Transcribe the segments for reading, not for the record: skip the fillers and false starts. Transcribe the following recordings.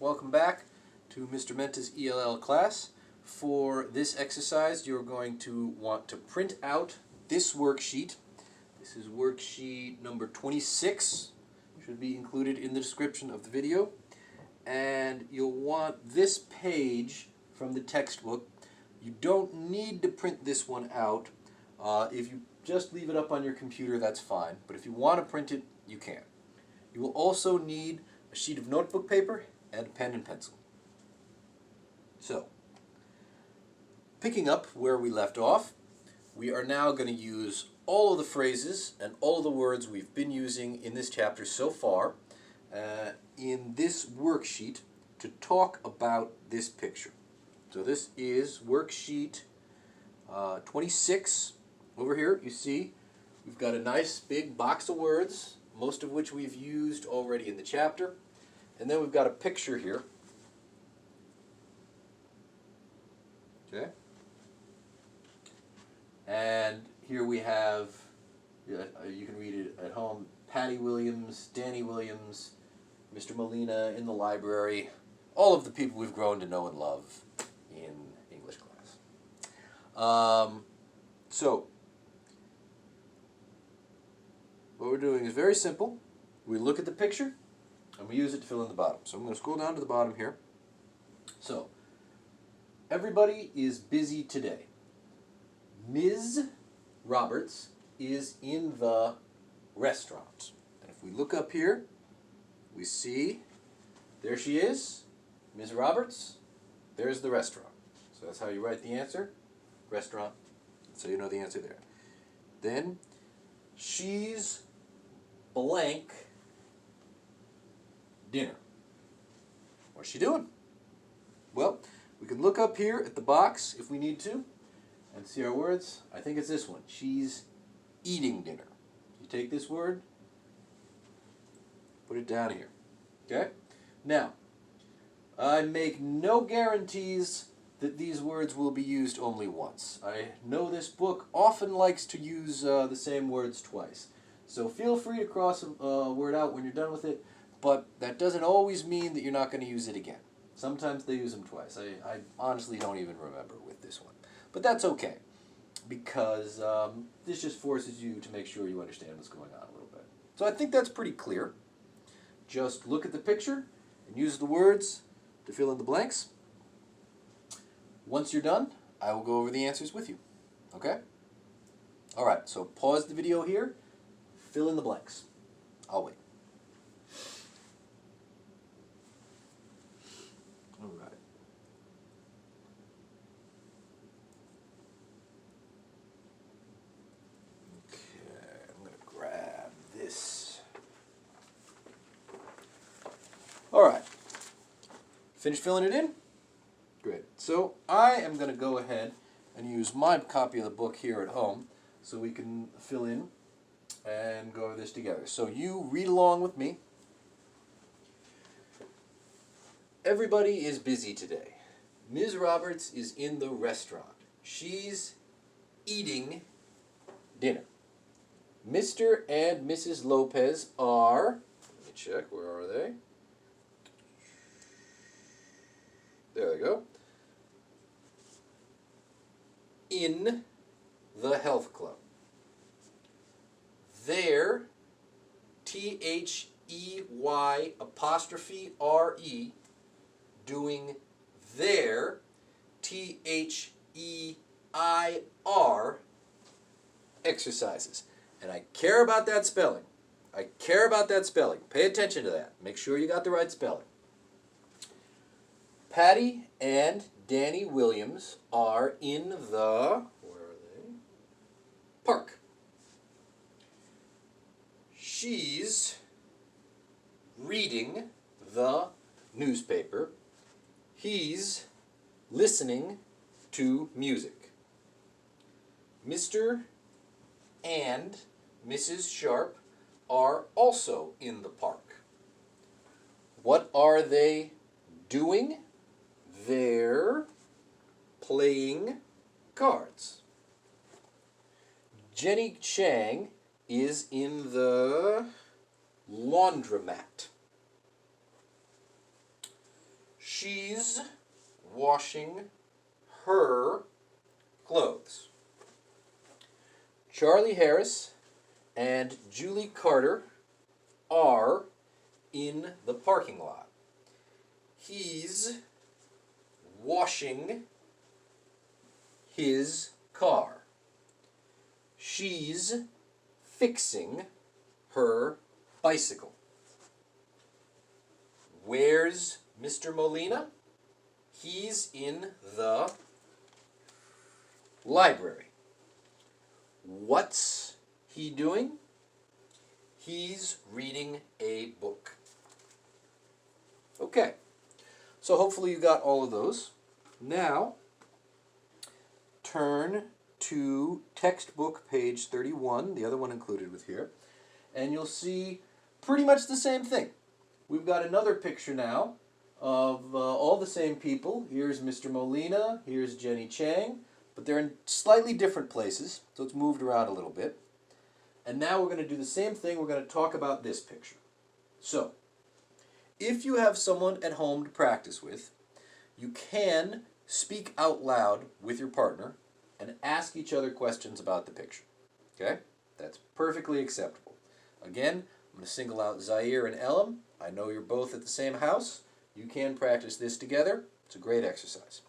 Welcome back to Mr. Menta's ELL class. For this exercise, you're going to want to print out this worksheet. This is worksheet number 26. Should be included in the description of the video. And you'll want this page from the textbook. You don't need to print this one out. If you just leave it up on your computer, that's fine. But if you want to print it, you can. You will also need a sheet of notebook paper and a pen and pencil. So, picking up where we left off, we are now going to use all of the phrases and all of the words we've been using in this chapter so far in this worksheet to talk about this picture. So this is worksheet 26. Over here, you see, we've got a nice big box of words, most of which we've used already in the chapter. And then we've got a picture here. Okay. And here we have, you can read it at home, Patty Williams, Danny Williams, Mr. Molina in the library, all of the people we've grown to know and love in English class. So, what we're doing is very simple. We look at the picture, and we use it to fill in the bottom. So I'm going to scroll down to the bottom here. So, everybody is busy today. Ms. Roberts is in the restaurant. And if we look up here, we see, there she is, Ms. Roberts. There's the restaurant. So that's how you write the answer, restaurant. So you know the answer there. Then, she's blank dinner. What's she doing? Well, we can look up here at the box if we need to and see our words. I think it's this one. She's eating dinner. You take this word, put it down here. Okay? Now, I make no guarantees that these words will be used only once. I know this book often likes to use the same words twice. So feel free to cross a word out when you're done with it, but that doesn't always mean that you're not going to use it again. Sometimes they use them twice. I honestly don't even remember with this one. But that's okay, because this just forces you to make sure you understand what's going on a little bit. So I think that's pretty clear. Just look at the picture and use the words to fill in the blanks. Once you're done, I will go over the answers with you. Okay? All right, so pause the video here. Fill in the blanks. I'll wait. All right. Okay, I'm going to grab this. All right. Finish filling it in? Great. So I am going to go ahead and use my copy of the book here at home so we can fill in and go over this together. So you read along with me. Everybody is busy today. Ms. Roberts is in the restaurant. She's eating dinner. Mr. and Mrs. Lopez are, let me check, where are they? There they go. In the health club. They're, T-H-E-Y apostrophe R-E, doing their, T-H-E-I-R, exercises. And I care about that spelling. I care about that spelling. Pay attention to that. Make sure you got the right spelling. Patty and Danny Williams are in the, where are they? Park. She's reading the newspaper. He's listening to music. Mr. and Mrs. Sharp are also in the park. What are they doing? They're playing cards. Jenny Chang is in the laundromat. She's washing her clothes. Charlie Harris and Julie Carter are in the parking lot. He's washing his car. She's fixing her bicycle. Where's Mr. Molina? He's in the library. What's he doing? He's reading a book. Okay, so hopefully you got all of those. Now, turn to textbook page 31, the other one included with here, and you'll see pretty much the same thing. We've got another picture now of all the same people. Here's Mr. Molina, here's Jenny Chang, but they're in slightly different places, so it's moved around a little bit. And now we're going to do the same thing. We're going to talk about this picture. So, if you have someone at home to practice with, you can speak out loud with your partner and ask each other questions about the picture. Okay? That's perfectly acceptable. Again, I'm going to single out Zaire and Elam. I know you're both at the same house. You can practice this together. It's a great exercise.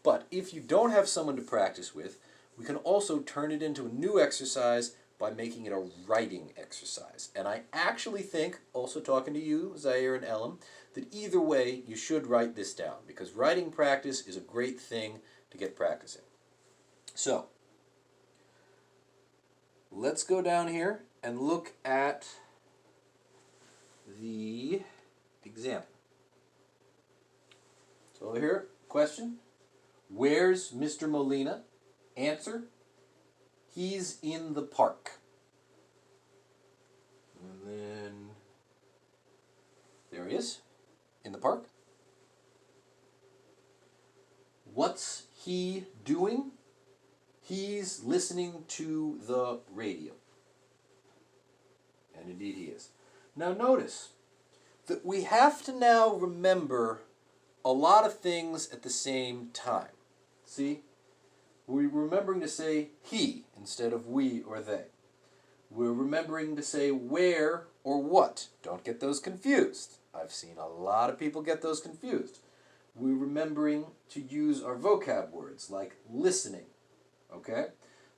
But if you don't have someone to practice with, we can also turn it into a new exercise by making it a writing exercise. And I actually think, also talking to you, Zaire and Elam, that either way you should write this down, because writing practice is a great thing to get practicing. So, let's go down here and look at the example. So over here, question, where's Mr. Molina? Answer, he's in the park. And then, there he is, in the park. What's he doing? He's listening to the radio. And indeed he is. Now notice that we have to now remember a lot of things at the same time. See? We're remembering to say he instead of we or they. We're remembering to say where or what. Don't get those confused. I've seen a lot of people get those confused. We're remembering to use our vocab words like listening. Okay?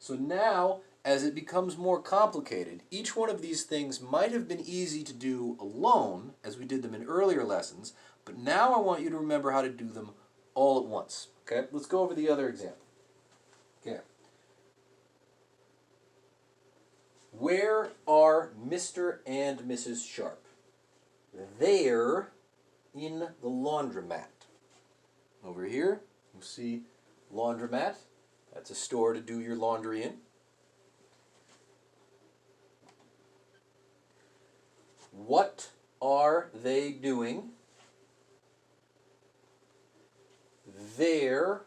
So now, as it becomes more complicated, each one of these things might have been easy to do alone, as we did them in earlier lessons, but now I want you to remember how to do them all at once. Okay? Let's go over the other example. Okay. Where are Mr. and Mrs. Sharp? They're in the laundromat. Over here, you see laundromat. That's a store to do your laundry in. What are they doing? They're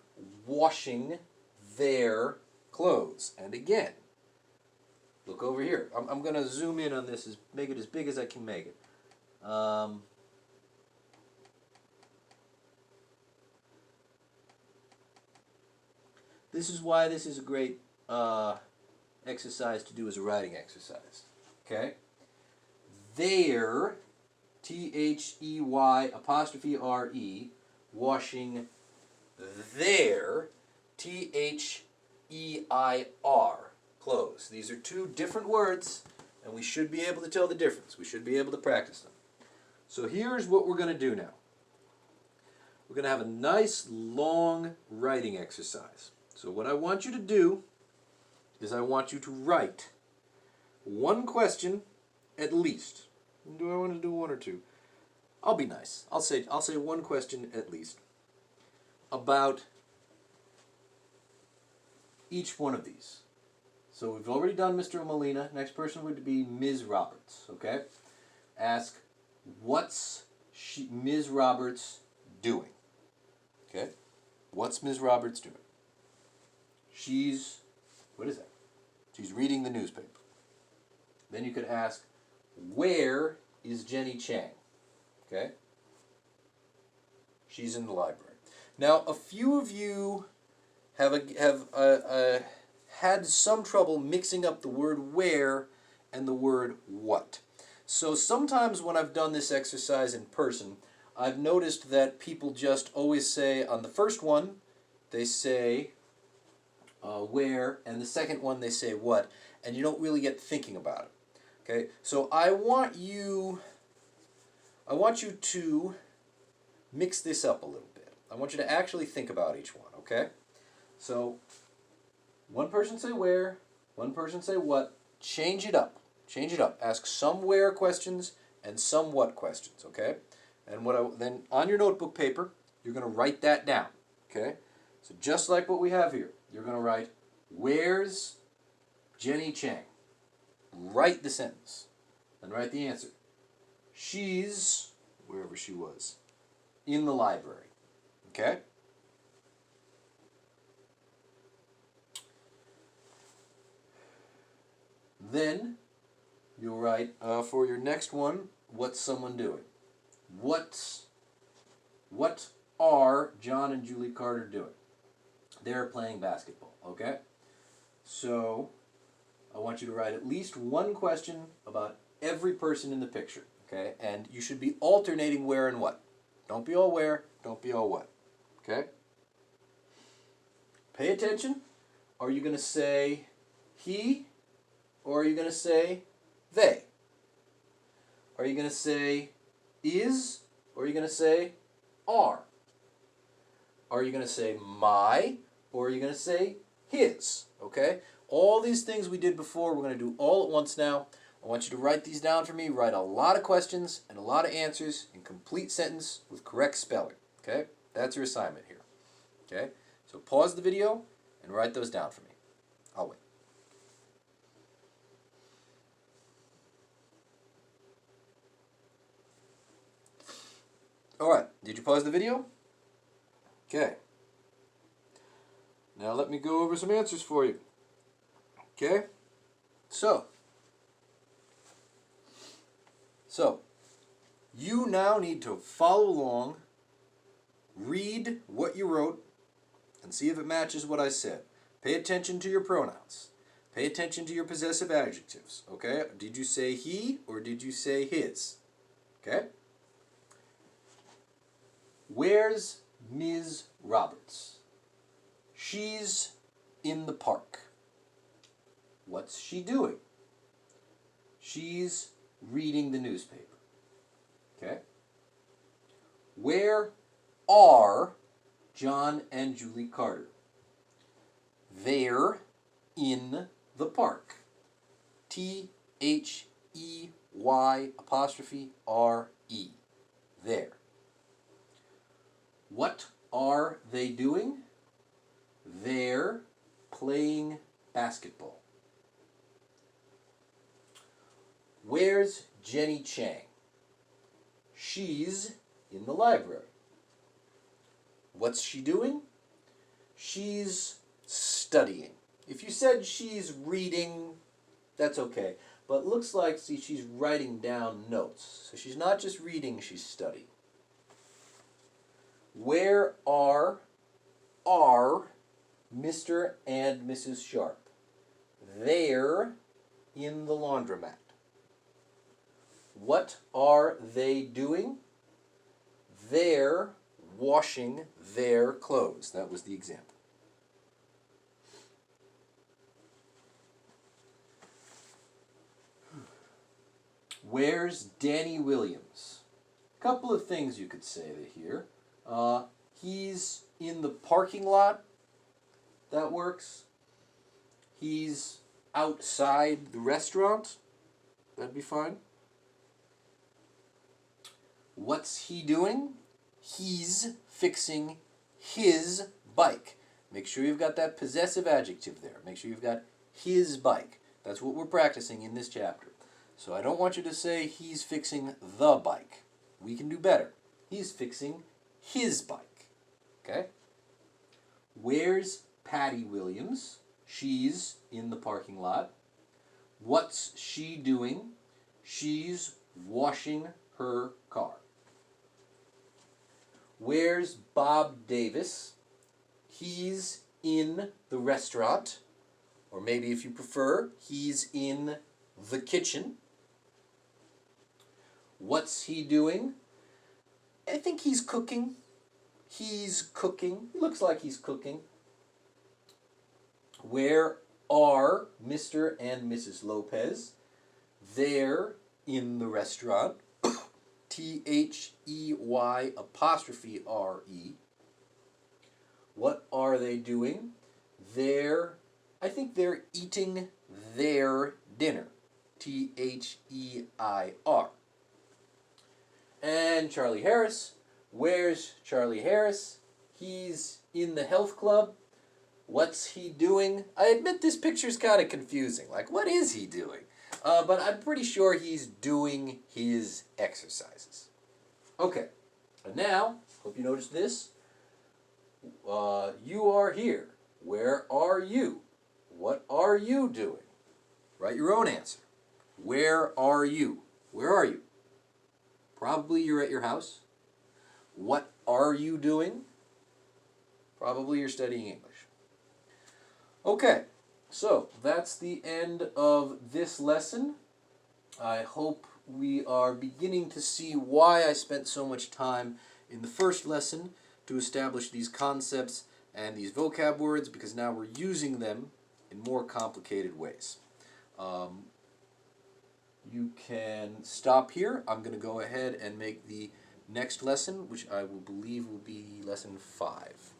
washing their clothes. And again, look over here. I'm going to zoom in on this, make it as big as I can make it. This is why this is a great exercise to do as a writing exercise. Okay? They're, T-H-E-Y apostrophe R-E, washing their, T-H-E-I-R, clothes. These are two different words, and we should be able to tell the difference. We should be able to practice them. So here's what we're going to do now. We're going to have a nice long writing exercise. So what I want you to do is I want you to write one question at least. Do I want to do one or two? I'll be nice. I'll say one question at least about each one of these. So we've already done Mr. Molina. Next person would be Ms. Roberts. Okay? Ask, what's Ms. Roberts doing? Okay? What's Ms. Roberts doing? What is that? She's reading the newspaper. Then you could ask, where is Jenny Chang? Okay? She's in the library. Now, a few of you have had some trouble mixing up the word where and the word what. So sometimes when I've done this exercise in person, I've noticed that people just always say on the first one, they say where, and the second one they say what, and you don't really get thinking about it. Okay, so I want you to mix this up a little bit. I want you to actually think about each one, okay? So one person say where, one person say what, change it up. Change it up. Ask some where questions and some what questions, okay? And then on your notebook paper, you're going to write that down, okay? So just like what we have here, you're going to write, where's Jenny Chang? Write the sentence. Then write the answer. She's, wherever she was, in the library, okay? Then you'll write, for your next one, what's someone doing? What are John and Julie Carter doing? They're playing basketball, okay? So I want you to write at least one question about every person in the picture, okay? And you should be alternating where and what. Don't be all where, don't be all what, okay? Pay attention. Are you going to say he, or are you going to say they? Are you going to say is, or are you going to say are? Are you going to say my, or are you going to say his? Okay? All these things we did before, we're going to do all at once now. I want you to write these down for me. Write a lot of questions and a lot of answers in complete sentence with correct spelling. Okay? That's your assignment here. Okay? So pause the video and write those down for me. I'll wait. All right. Did you pause the video? Okay. Now let me go over some answers for you. Okay? So you now need to follow along, read what you wrote, and see if it matches what I said. Pay attention to your pronouns. Pay attention to your possessive adjectives. Okay? Did you say he or did you say his? Okay? Where's Ms. Roberts? She's in the park. What's she doing? She's reading the newspaper. Okay? Where are John and Julie Carter? They're in the park. T-H-E-Y'-R-E. There. What are they doing? They're playing basketball. Where's Jenny Chang? She's in the library. What's she doing? She's studying. If you said she's reading, that's okay. But it looks like, see, she's writing down notes. So she's not just reading, she's studying. Where are Mr. and Mrs. Sharp? They're in the laundromat. What are they doing? They're washing their clothes. That was the example. Where's Danny Williams? A couple of things you could say here. He's in the parking lot. That works. He's outside the restaurant. That'd be fine. What's he doing? He's fixing his bike. Make sure you've got that possessive adjective there. Make sure you've got his bike. That's what we're practicing in this chapter. So I don't want you to say he's fixing the bike. We can do better. He's fixing his bike. Okay? Where's Patty Williams? She's in the parking lot. What's she doing? She's washing her car. Where's There's Bob Davis. He's in the restaurant. Or maybe if you prefer, he's in the kitchen. What's he doing? I think he's cooking. He's cooking. He looks like he's cooking. Where are Mr. and Mrs. Lopez? They're in the restaurant. T-H-E-Y apostrophe R-E. What are they doing? I think they're eating their dinner. T-H-E-I-R. And Charlie Harris. Where's Charlie Harris? He's in the health club. What's he doing? I admit this picture's kind of confusing. Like, what is he doing? But I'm pretty sure he's doing his exercises. Okay, and now, hope you noticed this. You are here. Where are you? What are you doing? Write your own answer. Where are you? Where are you? Probably you're at your house. What are you doing? Probably you're studying English. Okay, so that's the end of this lesson. I hope we are beginning to see why I spent so much time in the first lesson to establish these concepts and these vocab words, because now we're using them in more complicated ways. You can stop here. I'm going to go ahead and make the next lesson, which I will believe will be lesson 5.